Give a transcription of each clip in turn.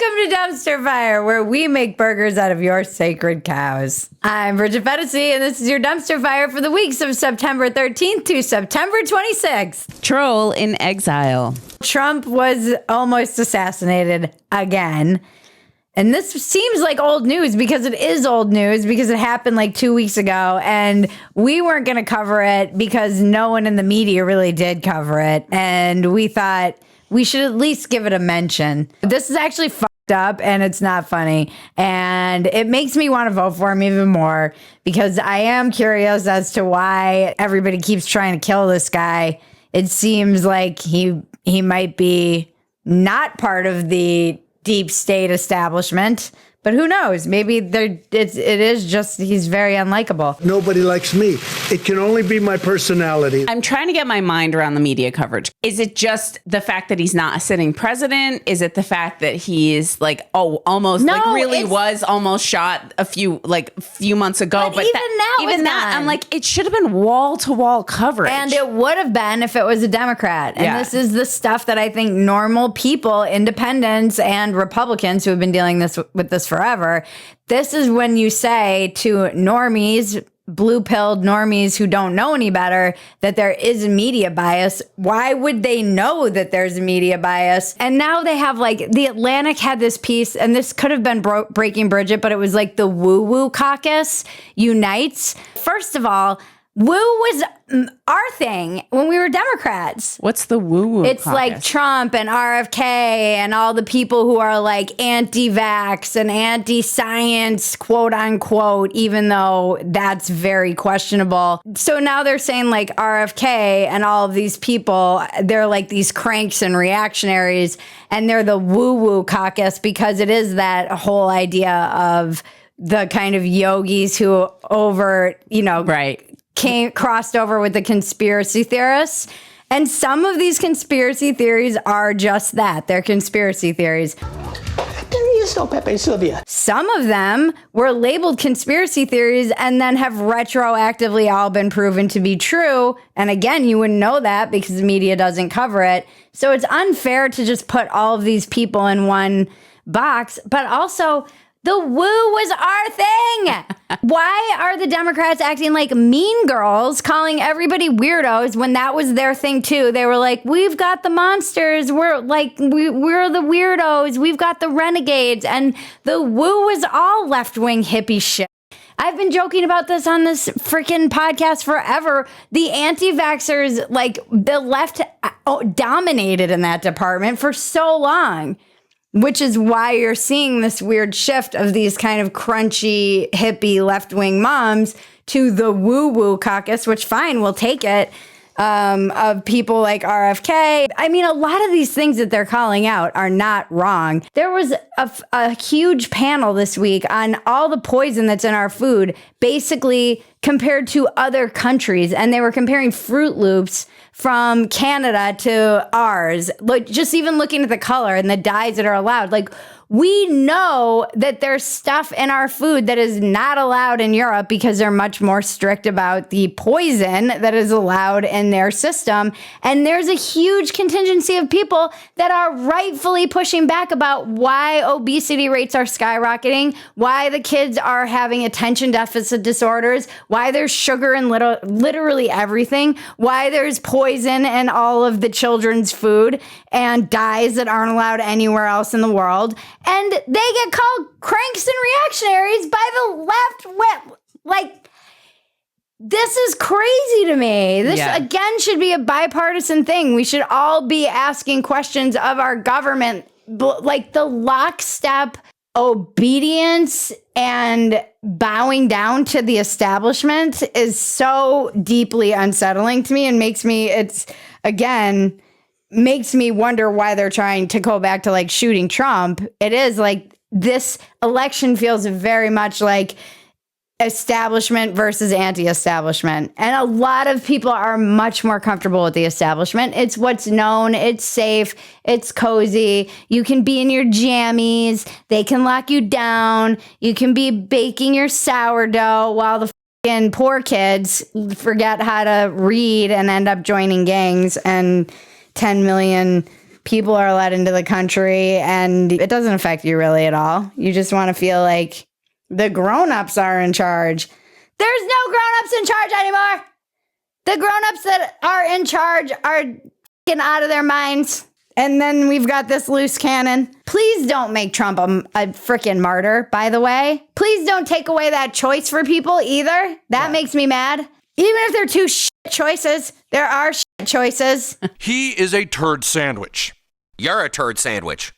Welcome to Dumpster Fire, where we make burgers out of your sacred cows. I'm Bridget Phetasy, and this is your Dumpster Fire for the weeks of September 13th to September 26th. Troll in exile. Trump was almost assassinated again. And this seems like old news because it is old news because it happened like 2 weeks ago. And we weren't going to cover it because no one in the media really did cover it. And we thought we should at least give it a mention. This is actually fucked up and it's not funny. And it makes me want to vote for him even more because I am curious as to why everybody keeps trying to kill this guy. It seems like he might be not part of the deep state establishment, but who knows? Maybe it is just he's very unlikable. Nobody likes me. It can only be my personality. I'm trying to get my mind around the media coverage. Is it just the fact that he's not a sitting president? Is it the fact that he's like, almost was almost shot a few months ago? But even that, I'm like, it should have been wall to wall coverage. And it would have been if it was a Democrat. And This is the stuff that I think normal people, independents and Republicans who have been dealing with this forever. This is when you say to normies, blue-pilled normies who don't know any better, that there is a media bias. Why would they know that there's a media bias? And now they have The Atlantic had this piece, and this could have been Breaking Bridget, but it was like the Woo Caucus unites. First of all, Woo was our thing when we were Democrats. What's the woo-woo It's caucus? like Trump and RFK and all the people who are like anti-vax and anti-science, quote unquote, even though that's very questionable. So now they're saying like RFK and all of these people, they're like these cranks and reactionaries, and they're the woo-woo caucus because it is that whole idea of the kind of yogis who crossed over with the conspiracy theorists. And some of these conspiracy theories are just that. They're conspiracy theories. There is no Pepe Sylvia. Some of them were labeled conspiracy theories and then have retroactively all been proven to be true. And again, you wouldn't know that because the media doesn't cover it. So it's unfair to just put all of these people in one box. But also, the woo was our thing. Why are the Democrats acting like mean girls, calling everybody weirdos when that was their thing too? They were like, we've got the monsters. We're the weirdos. We've got the renegades. And the woo was all left-wing hippie shit. I've been joking about this on this freaking podcast forever. The anti-vaxxers, the left dominated in that department for so long. Which is why you're seeing this weird shift of these kind of crunchy, hippie, left-wing moms to the woo-woo caucus, which fine, we'll take it, of people like RFK. I mean, a lot of these things that they're calling out are not wrong. There was a huge panel this week on all the poison that's in our food, basically compared to other countries. And they were comparing Fruit Loops from Canada to ours. Like, just even looking at the color and the dyes that are allowed. We know that there's stuff in our food that is not allowed in Europe because they're much more strict about the poison that is allowed in their system. And there's a huge contingency of people that are rightfully pushing back about why obesity rates are skyrocketing, why the kids are having attention deficit disorders, why there's sugar in literally everything, why there's poison in all of the children's food and dyes that aren't allowed anywhere else in the world. And they get called cranks and reactionaries by the left. This is crazy to me. This, again, should be a bipartisan thing. We should all be asking questions of our government. The lockstep obedience and bowing down to the establishment is so deeply unsettling to me and makes me wonder why they're trying to go back to shooting Trump. It is this election feels very much like establishment versus anti-establishment. And a lot of people are much more comfortable with the establishment. It's what's known. It's safe. It's cozy. You can be in your jammies. They can lock you down. You can be baking your sourdough while the poor kids forget how to read and end up joining gangs and 10 million people are let into the country and it doesn't affect you really at all. You just want to feel like the grown-ups are in charge. There's no grown-ups in charge anymore. The grown-ups that are in charge are getting out of their minds. And then we've got this loose cannon. Please don't make Trump a freaking martyr, by the way. Please don't take away that choice for people either. That makes me mad. Even if they're two shit choices, there are shit choices. He is a turd sandwich. You're a turd sandwich.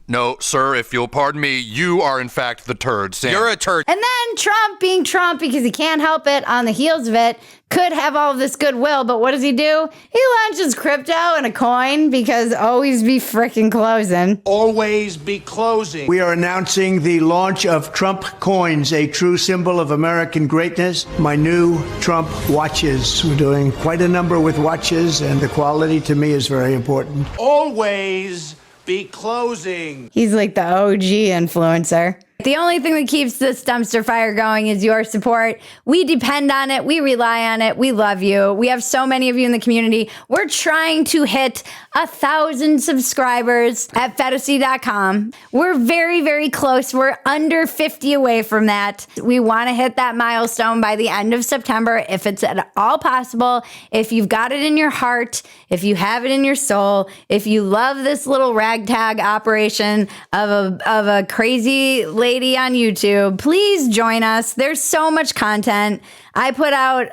No, sir, if you'll pardon me, you are in fact the turd sandwich. You're a turd. And then Trump being Trump because he can't help it on the heels of it could have all of this goodwill, but what does he do? He launches crypto and a coin because always be frickin' closing. Always be closing. We are announcing the launch of Trump coins, a true symbol of American greatness. My new Trump watches. We're doing quite a number with watches, and the quality to me is very important. Always be closing. He's like the OG influencer. The only thing that keeps this dumpster fire going is your support. We depend on it. We rely on it. We love you. We have so many of you in the community. We're trying to hit 1,000 subscribers at Phetasy.com. We're very, very close. We're under 50 away from that. We want to hit that milestone by the end of September if it's at all possible. If you've got it in your heart, if you have it in your soul, if you love this little ragtag operation of a crazy lady on YouTube, please join us. There's so much content. I put out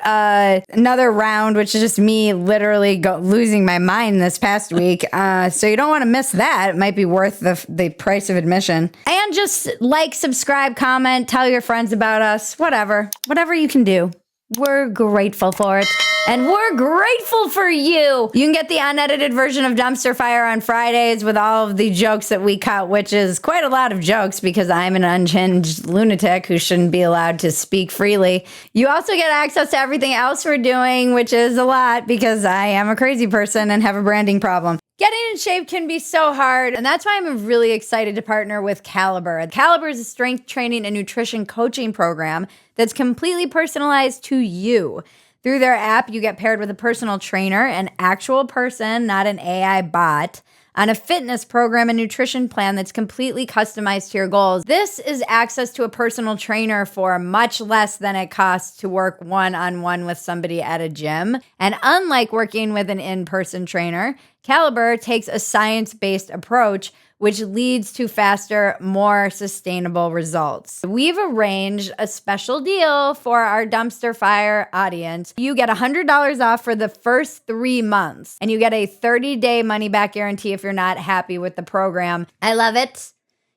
another round, which is just me literally losing my mind this past week. So you don't want to miss that. It might be worth the price of admission. And just like, subscribe, comment, tell your friends about us, whatever you can do. We're grateful for it. And we're grateful for you. You can get the unedited version of Dumpster Fire on Fridays with all of the jokes that we cut, which is quite a lot of jokes because I'm an unhinged lunatic who shouldn't be allowed to speak freely. You also get access to everything else we're doing, which is a lot because I am a crazy person and have a branding problem. Getting in shape can be so hard, and that's why I'm really excited to partner with Caliber. Caliber is a strength training and nutrition coaching program that's completely personalized to you. Through their app, you get paired with a personal trainer, an actual person, not an AI bot, on a fitness program and nutrition plan that's completely customized to your goals. This is access to a personal trainer for much less than it costs to work one-on-one with somebody at a gym. And unlike working with an in-person trainer, Caliber takes a science-based approach which leads to faster, more sustainable results. We've arranged a special deal for our Dumpster Fire audience. You get $100 off for the first 3 months, and you get a 30-day money-back guarantee if you're not happy with the program. I love it.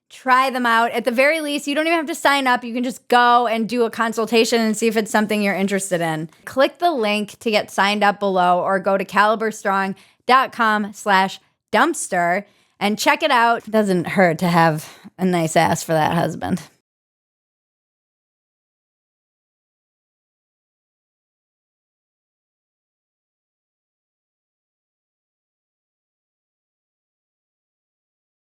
Try them out. At the very least, you don't even have to sign up. You can just go and do a consultation and see if it's something you're interested in. Click the link to get signed up below or go to caliberstrong.com/dumpster and check it out. It doesn't hurt to have a nice ass for that husband.